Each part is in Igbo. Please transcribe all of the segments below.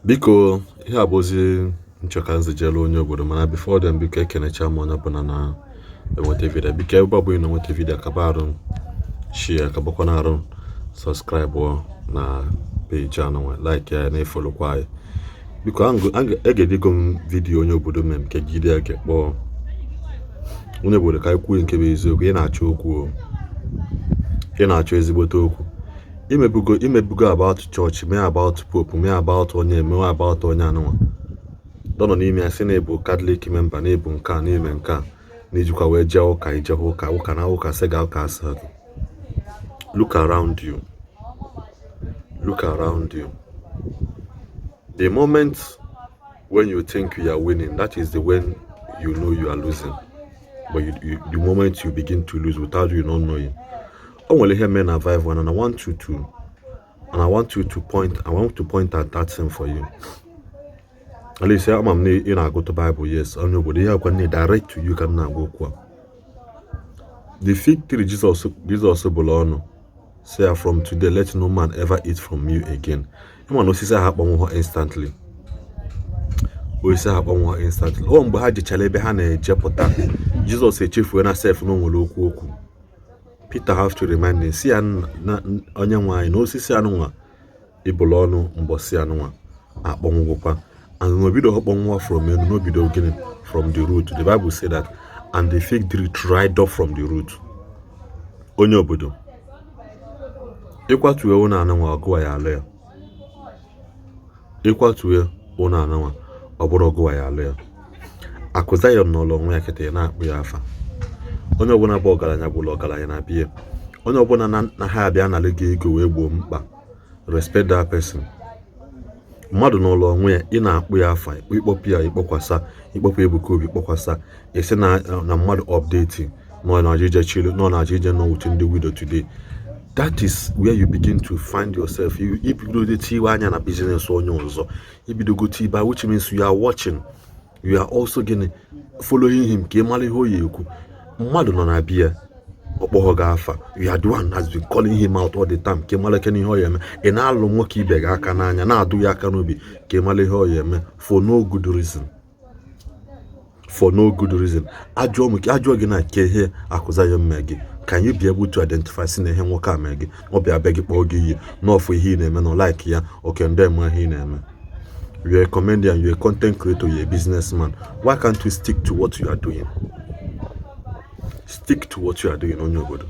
Biko ihe abụzi nchọka nzijelu onye obodo mana before them biko ekenecha m onye ọbụla na enweta vidio biko ebe ọbụla na enweta vidio akaba arụ share akabakwa na arụ subscribe na page anụ like ya na efolokwa anyị biko egedigo m vidio onye obodo mem nke gide ake kpọọ onye obodo ka kwuo nke bụ eziokwu ị na-achọ okwu ị na-achọ ezigbote okwu imebugo about church mee about pope mee about onye mee about onye anụnwa dọnọ n'ime ya si na ebu Catholic member na ebu nke a n'ime nke a n'ijikwa wee jee ụka ijewe ụka na ụka sega ụka asa look around you the moment when you think you are winning, that is the when you know you are losing, but the moment you begin to lose without you not knowing. I want to hear men survive one, and I want you to point at that thing for you. At least I'm in a go to Bible, yes. I know, but they are going to direct to you can now go. The fig tree Jesus belong. Say from today, let no man ever eat from you again. You want to see happen instantly. We say happen instantly. Oh, mgbe ha jichara ebe ha na-ejepụta Jesus echefuo na self no nwere okwu. Peter have to remind him, si onye nwanyị na osisi anụnwa ibụlụ ọnụ mgbọsị anụnwa akpọnwụkwa. And no bido akpọnwụwa from enu, no bido gịnị from the root. The Bible say that, and the fig tree dried up from the root. Onye obodo. Ịkwatue ụna anụnwa ọgụwa ya alụ ya. Ịkwatue ụna anụnwa ọbụrụ ọgụwa ya alụ ya. Akụza ya n'ụlọ onwe ya kịta ya na-akpụ ya afa. Onye ọbụla bụ ọgaranya gwụlụ ọgaranya na biya. Onye ọbụla na ha abịa nalụ gị ego wee gboo mkpa. Respect that person. Mmadụ n'ụlọ onwe ya ị na-akpụ ya afa ịkpọpụ ya ịkpọkwasa ịkpọpụ Ebuka Obi ịkpọkwasa esi na mmadụ update nọ na ajije chilu nọ na ajije nọ with ndị widow today. That is where you begin to find yourself. You ibido tiwa anya na business onye ọzọ. Ibido go tiba, which means you are watching. You are also following him. Ka ịmara ihe o yi ekwu. Mmadụ nọ na bịa ọkpọghọ gị afa. You are the one has been calling him out all the time. Ka ịmara ihe o ya eme. Ị na-alụ nwoke ibe gị aka n'anya na-adụ ya aka n'obi. Ka ịmara ihe o ya eme for no good reason. Ajụọ gị na ke ihe akụza ya mme gị. Can you be able to identify sin ihe nwoke a mee gị? Ọ bịa be gị kpọọ gị iyi n'ọfụ ihe ị na-eme na like ya oke ndị eme ihe ị na-eme. You are a comedian, you are a content creator, you are a businessman. Why can't you stick to what you are doing? Stick to what you are doing onye obodo.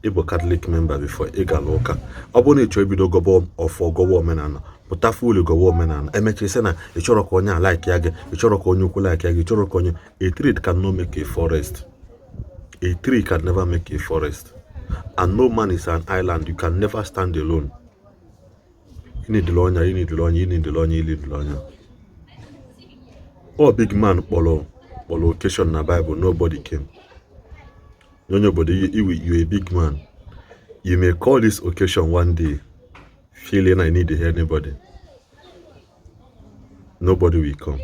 Igbo Catholic member before ị gara ụka. Ọ bụrụ na ị chọrọ ibido gọwa omenala pụta full gọwa omenala emechisi na ị chọrọ ka onye like ya gị ị chọrọ ka onye ukwu like ya gị ị chọrọ ka onye a tree cannot make a forest. A tree can never make a forest. And no man is an island. You can never stand alone. You need the lonya. Oh, big man, follow occasion na Bible, nobody came. You a big man. You may call this occasion one day, feeling I need to hear anybody. Nobody will come.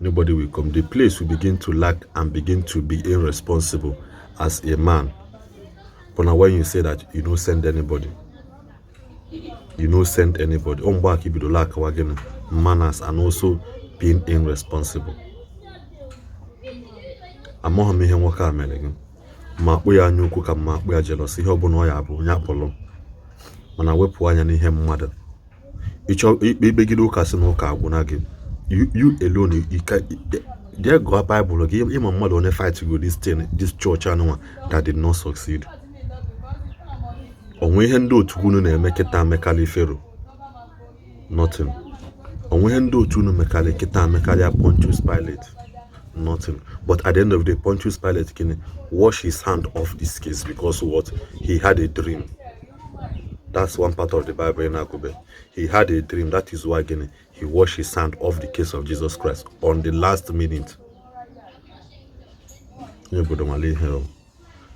Nobody will come. The place will begin to lack and begin to be irresponsible as a man. But now when you say that you don't send anybody, on back you do lack manners and also being irresponsible. Amo ha ihe nwoke amele gị. Ma kpụ ya anya ukwu ka ma kpụ ya jealousy ihe ọbụla ọ ya bụ onye akpọlọ. Mana wepụ anya n'ihe mmadụ. Ịchọ ikpegide ụka sị na ụka agwụna gị. You alone, there go Bible again. Even mother only fight to go this church anụnwa that did not succeed. Onwe ihe ndị otu unu na-emeketa mekali fero. Nothing. Onwe ihe ndị otu unu mekali kita mekali Pontius Pilate. Nothing. But at the end of the day, Pontius Pilate can wash his hand off this case because what? He had a dream. That's one part of the Bible in Akube. He had a dream. That is why he washed his hand off the case of Jesus Christ on the last minute.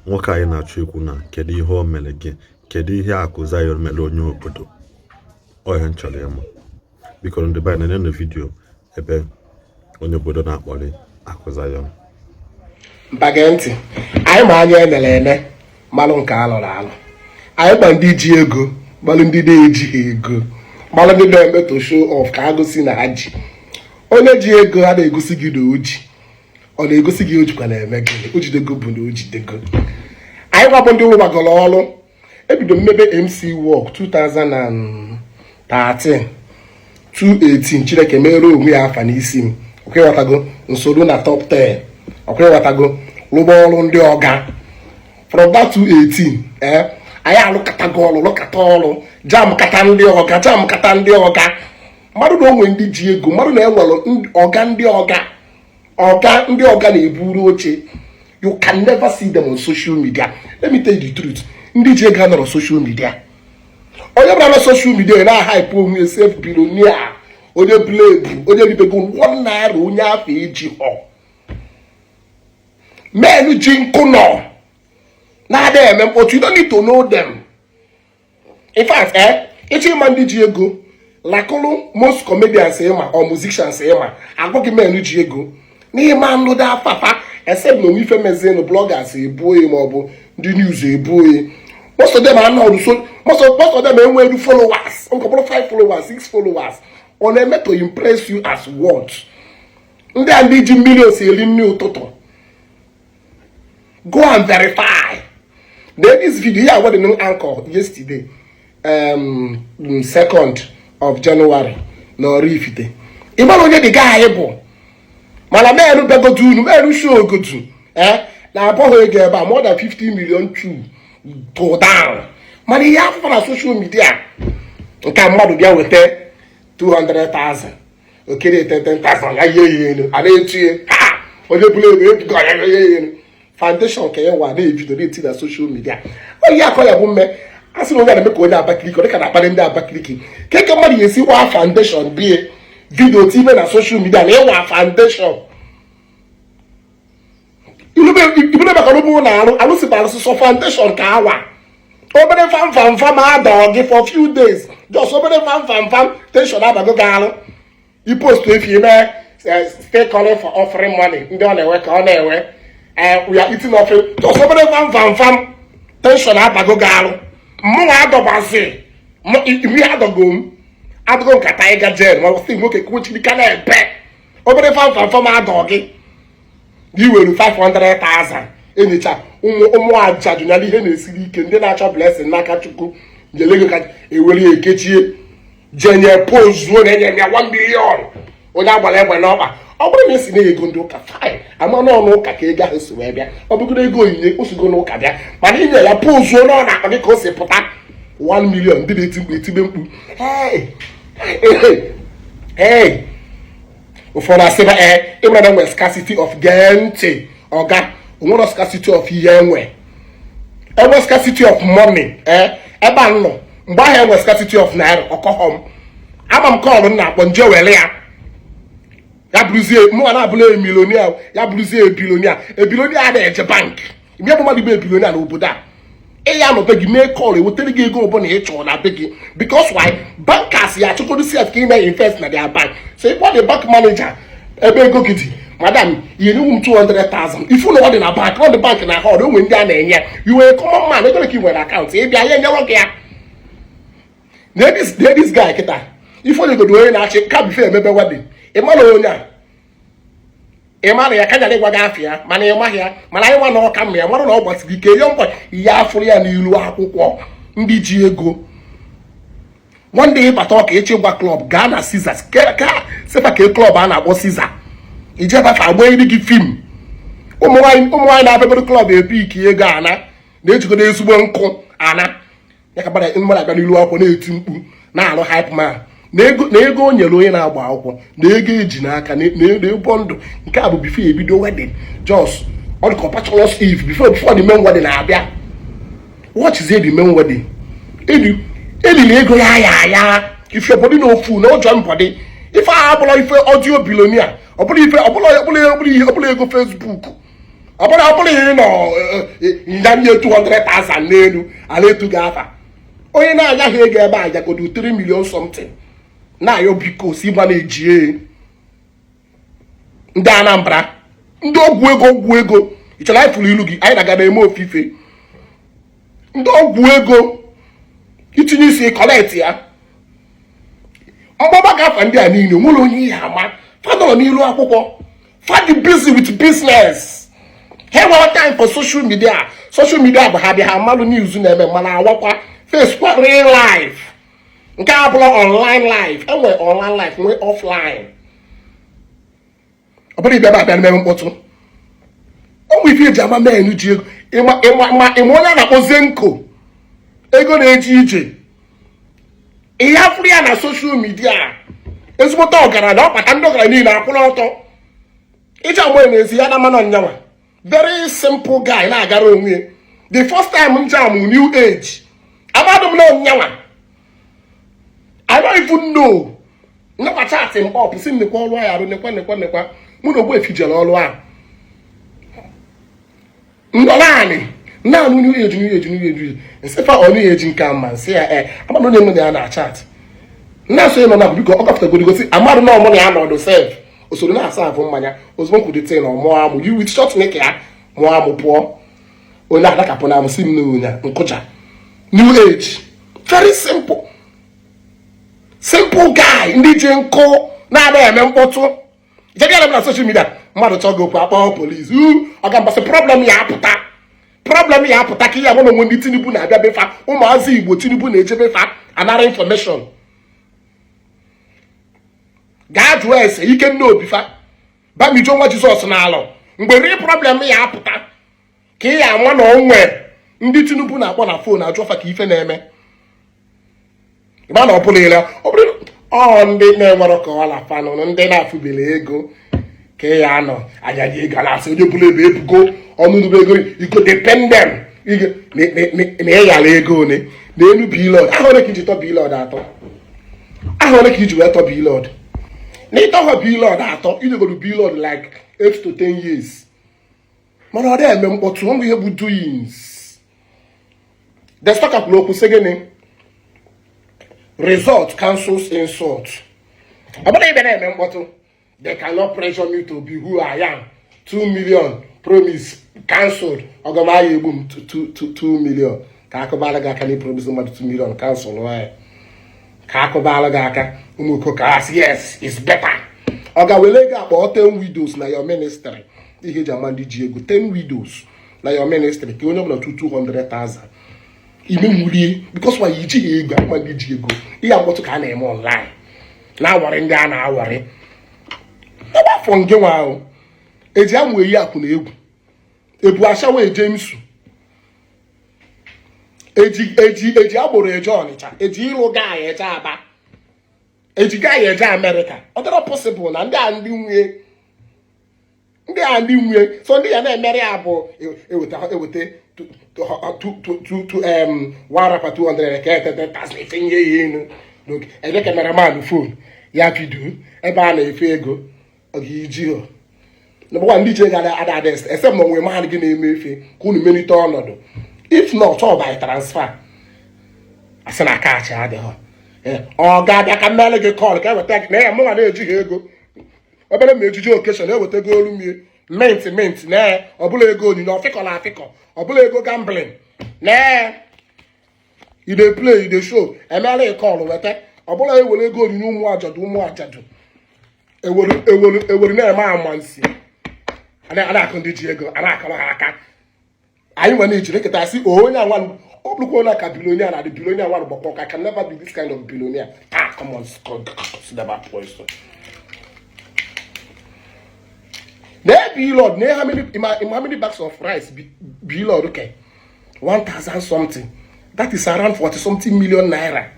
Nwoke anyị na-achọ ikwu na kedu ihe o mere gị kedu ihe akụza ya mere onye obodo ọ ihe nchọrọ ya ma biko ndị baa na the video ebe onye obodo na-akpọrị akụza ya mpage ntị anyị ma anya eme malụ nke alụrụ alụ anyị gba ndị ji ego gbalụ ndị na-ejighị ego mara ndị na-eme to show off ka ha gosi na ha ji. Onye ji ego ha na-egosi gị na oji, ọ na-egosi gị ojikwa na-eme gị ojidego bụ na ojidego. Anyị gwabụ ndị ụlọ gbagọrọ ọrụ ebido mmebe MC work 2013 2018 Chineke mere onwe ya afa n'isi m okwewatago nsoro na top 10 okwewatago rụba ọrụ ndị ọga from that 2018 anyị alụkatago ọrụ lụkata ọrụ jam kata ndị ọga mmadụ na onwe ndị ji ego mmadụ na-enwere ọga ndị ọga na-eburu oche. You can never see them on social media. Let me tell you the truth. Ndị ji ego nọrọ social media. Onye bịara na social media na hype onwe self billionaire, onye blade, onye bibego 1 naira onye afọ eji họ. Men ji nkụ nọ. Na them, but you don't need to know them. In fact, echi man ndị ji ego, lakolo most comedians or musicians agwagị men ji ego. N'ihe ma nụ da afafa except no ife mezeno bloggers ebuoye maọbụ ndị news ebuoye. Most of them are not so most of them enwe followers, couple 5 followers, 6 followers. On a to impress you as what? Ndị ji millions eri nne ụtụtụ. Go and verify. Then this video here what the new anchor yesterday 2nd of January no rifite. Ịma onye the guy bụ mana menu bego dunu menu show go to na abụghị ego ebe a more than 50 million to down. Mana ihe afọ na social media nke mmadụ bịa weta 200,000 okere 10,000 ya ye enu a na-etinye ha onye bụla ego ebigo ya ye enu foundation ka ya wa na-ebido na-eti na social media. Onye akọ ya bụ mme asị na onye na-eme ka onye Abakaliki ọ dịka na-akparị ndị Abakaliki keke mmadụ ga-esi wa foundation bie video TV na social media na ịwa foundation. Ibune maka n'ụmụ na alụsịbara sọ foundation ka awa obere fam ada gị for few days just obere fam tension abago ga alụ ipost efi eme stay calling for offering money ndị ọ na-ewe ka ọ na-ewe we are eating offering just obere fam tension abago ga alụ mmụọ adọbazi imi adọgo nkata ịga jen ma ọsị nwoke kwuchiri ka na-ebe obere fam adọ gị gị were 500,000 enyecha ụmụ aja jụnyala ihe na-esiri ike ndị na-achọ blessing n'aka Chukwu nyelego ka ewere ya ekechie jenye pozuo na enye ya 1 million onye agbara egbe n'ọkpa. Ọ bụrụ na esi na ego ndị ụka fine ama n'ọnụ ụka ka ego ahụ si wee bịa ọ bụgoro ego onyinye osigo n'ụka bịa mana inye ya pozuo n'ọ na-akpa gị ka o si pụta 1 million ndị na-eti mkpu etibe mkpu ụfọdụ asịba ịmara na nwere scarcity of gente ọga onwere scarcity of ihe enwe scarcity of money ebe a nọ mgbe ahụ enwe scarcity of naira ọkọhọm ama m kọọlụ na akpọ nje were ya bụrụzie mụnwa na-abụla milionia ya bụrụzie ebilonia na-eje bank ime bụ mmadụ bụ ebilonia n'obodo a ya nọ be gị mee kọl ewetara gị ego ọbụla ị chọrọ na be gị because why bankers ya achọkwado sef ka ị na-invest na their bank so ịkpọ the bank manager ebe ego gị dị madam ihe nyewu m 200,000 ifu na ọ dị na bank ọ dị bank na ha onwe ndị a na-enye iwe common man ego ka ị nwere akaụntụ ịbịa ya enyewa gị ya na this guy kịta ife onye godo onye na-achị ka bife emebe wedding ịmana onye a ịmara ya ka nyara ịgwa gị afọ ya mana ịmaghị ya mana anyị nwa na ọka mma ya mara na ọ gbasiri ike ihe mkpọ ihe afụrụ ya n'ilu akwụkwọ ndị ji ego nwande ịbata ọka echi gwa klọb gaa na Caesars ka sefa ka klọb a na-akpọ Caesar ijebafa agba iri gị fim ụmụ nwaanyị na-abịabere klọb epik ego ana na-ejigodo ezigbo nkụ ana ya ka mmadụ abịa n'ilu akwụkwọ na-eti mkpu na-alụ hype man na ego o nyere onye na-agba akwụkwọ na ego eji n'aka na-ebo ndụ nke a bụ bifo ebido wedding just ọ dịka bachelor's eve before the main wedding na-abịa. What is the main wedding? Elili ego ya if your body no food no join body if I abụla ife audio billionaire ọbụla ego Facebook ọbụla ihe nọ ndanye 200,000 n'elu ala etu ga-afa onye na-agaghị ego ebe a jagodo 3 million something na yo biko si gba na-eji ndị Anambra ndị ọgwụ ego ịchọrọ ifuru ilu gị anyị na-aga na-eme ofufe ndị ọgwụ ego itinye isi collect ya Mgbaba gafa ndị a niile nwere onye ihe ama fadọ n'ilu akwụkwọ fadi busy with business. He nwere time for social media. Social media bụ ha bịa ha mmalụ news na-eme mana awakwa Facebook real life. Nke a bụla online life. Enwe online life nwee offline. Ọ bụrụ ịbịa abịa na-eme mkpọtụ. Onwe ife eji ama menu ji ego. Ịma onye na-akpọzie nko. Ego na-eji ije. Ihe afụrụ ya na social media. Ezigbote ọgaranya ọkpata ndị ọgaranya niile akwụrụ ọtọ. Iji amụ n'ezi ya na mmanụ nyanwa. Very simple guy na-agara onwe. The first time m jam new age. Amadụ m na nyanwa. I don't even know. Nekwa chat him up. Si m nekwa ọlụ ya arụ nekwa. Mụ na ogbu efijela ọlụ ahụ. Ndọlaanị. Na-anụ new age. Nsefa ọ new age nke ama nsị ya amadụ na-eme na ya na chat. Na-asụ ịnọ na biko ọ kapụtagoro gosi amadụ na ọmụ na ya nọdụ sef. Osoro na-asa afụ mmanya ozugbo nkwudite na ọmụọ amụ you with short neck ya mụọ amụ pụọ onye adakapụ na amụsị m n'onya nkụja new age very simple guy ndị ji nkụ na-ada eme mkpọtụ jegara m na social media mmadụ chọgo okwu akpọ polisi ọgambasị problem ya apụta ka ihe abụ na onwe ndị Tinubu na-abịa befa ụmụazị Igbo Tinubu na-eje befa anara information gaa jụọ ese ike nne obifa bamijo nwa Jizọs n'alụ mgbe ri problem ya apụta ka ị ya ama na onwe ndị Tinubu na-akpọ na fon ajụ ọfa ka ife na-eme ịma na ọ bụla ile ndị na-enwere ka ọla fanụ ndị na-afụbele ego ka ya anọ anya dị ego na-asị onye bụla ebe ebugo ọnụnụbe ego iko dependent na ịghara ego one na enu bilod ahụ ole ka iji tọ bilod atọ ahụ ole ka iji wee tọ bilod n'ịtọghọ bilod atọ idegoro bilod like 8 to 10 years mana ọ dị eme mkpọtụ ọnwụ ihe bụ doings destọkapụrụ okwu sị gịnị result cancels insult ọ bụrụ ibe na-eme mkpọtụ they cannot pressure me to be who I am 2 million promise cancelled ọgọmaya egbu m 2 million ka akụbara gị aka na promise mmadụ 2 million cancel nwanyị ka akụbara gị aka ụmụoko ka asị yes it's better ọ ga-wele gị akpọ 10 widows na your ministry ihe eji ama ndị ji ego 10 widows na your ministry ka onye ọbụla 200,000 ime nwurie because why iji ego ama ndị ji ego ihe mkpọtụ ka a na-eme online na-awarị ndị a na-awarị ebe afọ nge nwa ahụ eji amụ eyi akwụ na egwu ebu ashawa eje nsu eji agboro eje Ọnịcha eji ịlụ gaanyị eje Aba eji gaanyị eje Amerịka ọ dịrọ possible na ndị a ndị nwunye so ndị ya na-emere ya bụ eweta 1 rapa 200 ka etetas etinye ya enu ebe kameraman fon ya vidio ebe a na-efe ego ọ ga-eji ho nọbụkwa ndị ji gara ada ese ma onwe mahadum gị na-eme efe ka unu melite ọnọdụ if not ọ by transfer asị na kaachị adịghị ọ ga-abịa ka mmele gị kọl ka eweta gị na ya mụnwa na-ejighị ego obere ma ejiji okeshọn eweta ego olu mie mint na ọbụla ego onyinye ọfịkọla afịkọ ọbụla ego gambling na ide play ide show emela kọl weta ọbụla ewere ego onyinye ụmụ ajadu ewere na-eme amansi ana-akụ ndị ji ego ana-akọrọ ha aka anyị nwere ejiri nkịta sị onye anwanụ ọ bụrụkwa onye aka billionaire na the billionaire nwanụ gbakọ ka can never be this kind of billionaire come on Lord, how many bags of rice be Lord? Okay, 1,000 something. That is around 40 something million naira.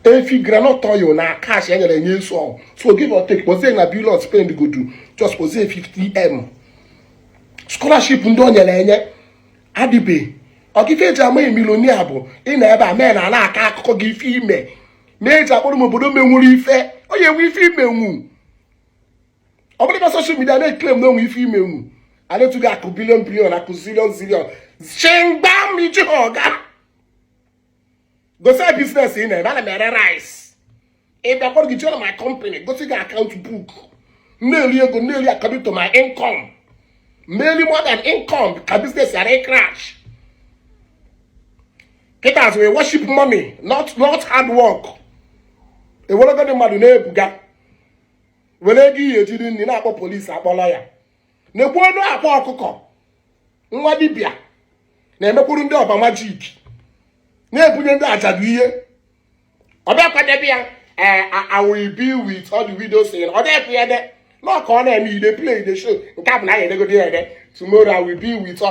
If you cannot tell you now cash and so give or take. Was na be Lord spend go do just was 50M scholarship ndonye lenye adibe. Or give you a millionaire bo in eba men and aka akụkọ gị ife ime na-eji akpọrọ m obodo menwuru ife onye nwe ife ime nwu ọ bụrụ na social media na-claim na onwe ife ime nwu a na-etuga akụ billion akụ zillion chingba iji ọga gosi business ị na-eme ana mere rice ị bịakpọrọ gị jụọ my company gosi gị account book na-eri ego na-eri according to my income mainly more than income ka business yara crash. As we worship money, not hard work. ewelogodi mmadụ na-ebuga were ego ihe ejiri nri na-akpọ polisi akpọrọ ya na-egbu ọnụ akpa ọkụkọ nwa dibịa na-emekwuru ndị ọba majik na-ebunye ndị ajadu ihe ọ bịa kwadebe ya I will be with all the widows in ọ dịkwa ya de na ka ọ na-eme ide play the show nke a bụ na ya edegodi ya ede tomorrow I will be with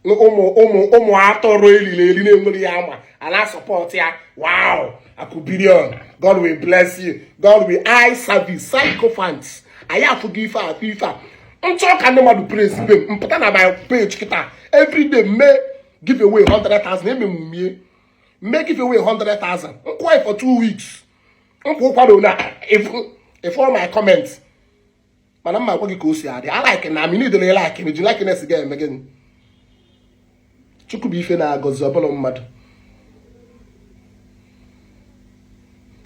ụmụ atọrọ eli na-enwere ya ama a na-asọpọt ya. Wow, akubilion, God will bless you, God will eye service sycophants. Anyị afụgo ife a nchọ ka ndị mmadụ praise be mpụta na my page kịta everyday mee give away 100,000 ememumie mee give away 100,000 nkwa for 2 weeks nkwa ụkwado na if all my comments mana mma gwa gị ka o si adị I like na need na like me like na siga eme gị chukwu bụ ife na-agọzi ọbụla mmadụ.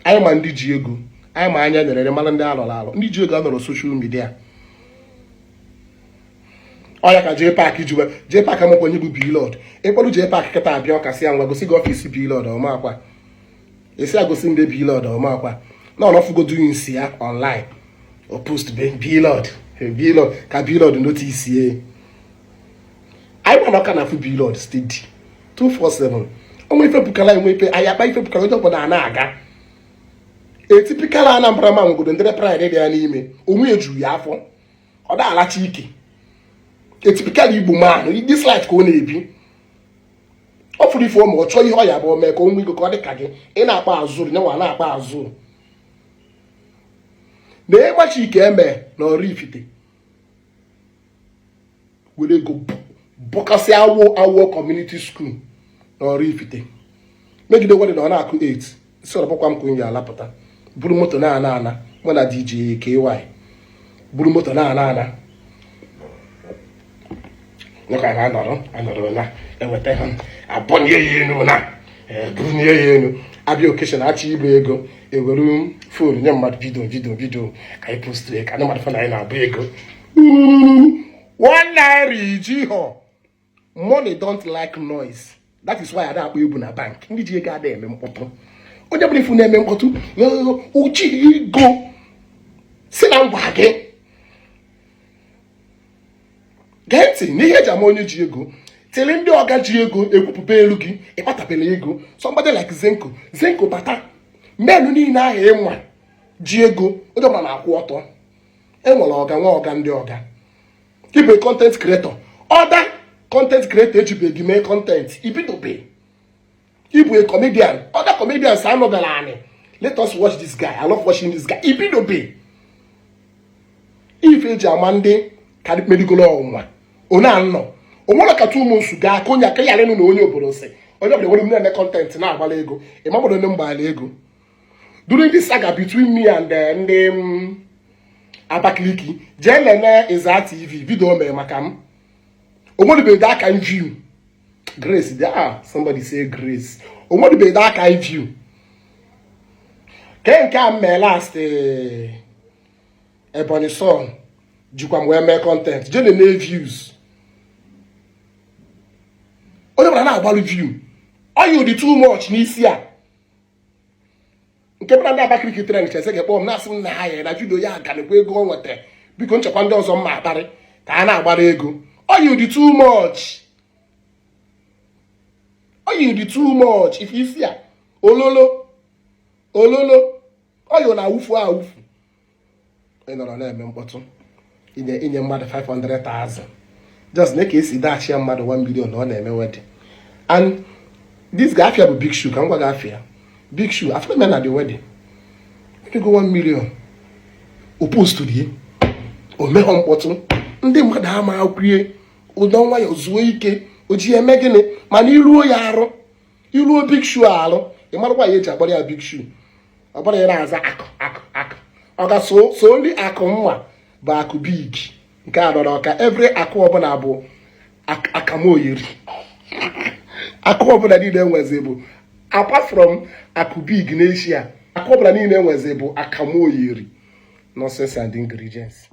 Anyị ma ndị ji ego anyị ma anya nyere mara ndị alọ ndị ji ego anọrọ social media ọya ka jee paaki jiwe jee paaki amụkwa onye bụ bilod ịkpọrụ jee paaki kịta abịa ọkasị ya ngwa gosi gị ọfisi bilod ọmakwa esi agosi ndị bilod ọmakwa na ọnọfugodu nsi ya online o post bilod ka bilod notice anyị ma na ọka na-afụ bilod steady 247 onwe ife bukala enwe ife anyị akpa ife bukala onye ọbụla na-aga etipikal Anambra ma nwegodo ndị pride dị ya n'ime onwe eju ya afọ ọ da alacha ike etipikal Igbo man dislike ka ọ na-ebi ọ fụrụ ife ọma ọ chọọ ihe ọ ya bụ ome ka onwe ego ka ọ dị ka gị ị na-akpa azụ nyenwa na-akpa azụ na ịgbachi ike eme na ọrụ ifite were ego bọkasị awọ community school na ọrụ ifite megide wedị na ọ na-akụ 8 isi ọrọbọkwa m ka onye alapụta buru moto na-ana mụ na DJ KY buru moto na-ana nwoke a anọrọ na eweta ha abọnye ya enu na bunye ya enu abịa okeshọn achị ibu ego ewere fon nye mmadụ vidio ka anyị postụrụ ka ndị mmadụ fana anyị na-abụ ego 1 naira iji họ money don't like noise. That is why I don't akpọ egwu na bank ndị ji ego ada eme mkpọtụ onye bụrụ ifu na-eme mkpọtụ uchi ego si na ngwa gị gee ntị n'ihe eji ama onye ji ego tiri ndị ọga ji ego ekwupụba elu gị ịkpatabela ego somebody like zenko bata menu niile ahụ ịnwa ji ego onye ọbụla na-akwụ ọtọ enwere ọga nwa ọga ndị ọga ịbụ content creator ọda content creator ejibeghị mee content ibidobe ịbụ a comedian other comedians anọgara anyị let us watch this guy I love watching this guy ibidobe ife eji ama ndị ka medigolo ọnwa onye anọ onwere ka ụmụ nsu gaa ka onye aka yara enu na onye obodo si onye obodo nwere na-eme content na-agbala ego ịmabodo onye mgbala ego during this saga between me and ndị Abakaliki jee lene Iza TV video mere maka m onwere that kind view grace somebody say grace onwere that kind view ke nke a mee last Ebonyi son jikwa m wee mee content jee lene views onye bara na-agbalụ view oyi dị too much n'isi a nke bara ndị Abakaliki trend chese ga-ekpọ m na-asị m na ha ya na video ya ganekwa ego o nweta biko nchekwa ndị ọzọ mma akparị ka a na-agbara ego oyi dị too much oyi dị too much if isi a ololo oyi na-awụfu ị nọrọ na-eme mkpọtụ inye mmadụ 500,000 just na ka esi dachi ya mmadụ 1 million na ọ na-eme wedding and this guy afia bụ big shoe ka m gwa gị afia big shoe after men na the wedding you go 1 million o post die o meghọ mkpọtụ ndị mmadụ ama akwụrie ụdọ nwa ya zuo ike o ji eme gịnị mana iruo ya arụ iruo big shoe arụ ị marakwa ya eji agbara ya big shoe ọ gbara ya na-aza akụ ọ ga so ndị akụ mma bụ akụ big nke a nọrọ ka every akụ ọbụla bụ akamoyiri akụ ọbụla niile enwezi bụ apart from akụ big n'Asia akụ ọbụla niile enwezi bụ akamoyiri nonsense and ingredients.